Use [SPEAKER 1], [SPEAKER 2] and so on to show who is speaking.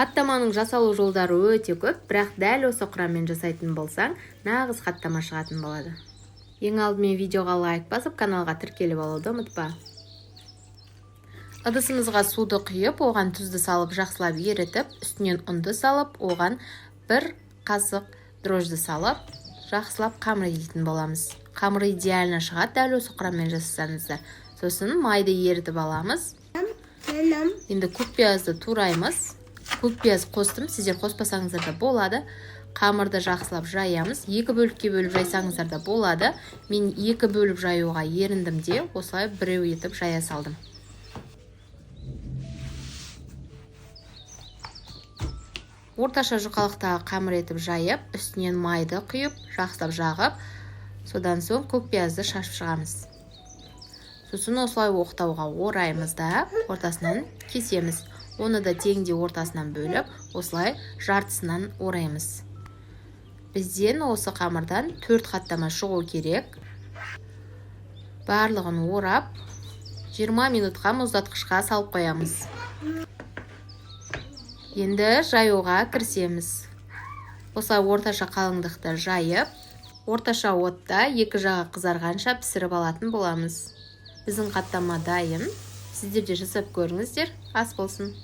[SPEAKER 1] Хаттаманың жасалу жолдары өте көп, бірақ дәл осы құраммен жасайтын болсаң, нағыз хаттама шығатын болады. Ең алдымен видеоға лайк басып, каналға тіркеліп алуды ұмытпа. Ыдысымызға суды құйып, оған тұзды салып, жақсылап ерітіп, үстінен ұнды салып, оған 1 қасық дрожжи салып, жақсылап қамыр ететін боламыз. Қамыр идеально шығады, дәл осы құраммен жасасаңыздар. Сосын майды ерітіп аламыз. Енді көкпиязды тураймыз. Көкпияз қостым, сіздер қоспасаңыздар да болады. Қамырды жақсылап жаямыз. 2 бөлікке бөліп жайсаңыздар да болады. Мен 2 бөліп жаюға еріндім де, осылай біреу етіп жая салдым. Орташа жұқалықтағы қамыр етіп жайып, үстінен майды құйып, жақсылап жағып, содан соң көкпиязды шашып шығамыз. Сосын осылай оқтауға ораймыз да, ортасынан кесеміз. Оны да теңдей ортасынан бөліп, осылай жартысынан ораймыз. Бізден осы қамырдан 4 хаттама шығу керек. Барлығын орап, 20 минутқа мұздатқышқа салып қоямыз. Енді жаюға кірісеміз. Осылай орташа қалыңдықты жайып, орташа отта 2 жағы қызарғанша пісіріп алатын боламыз. Біздің хаттама дайын. Сіздер де жасап көріңіздер, ас болсын.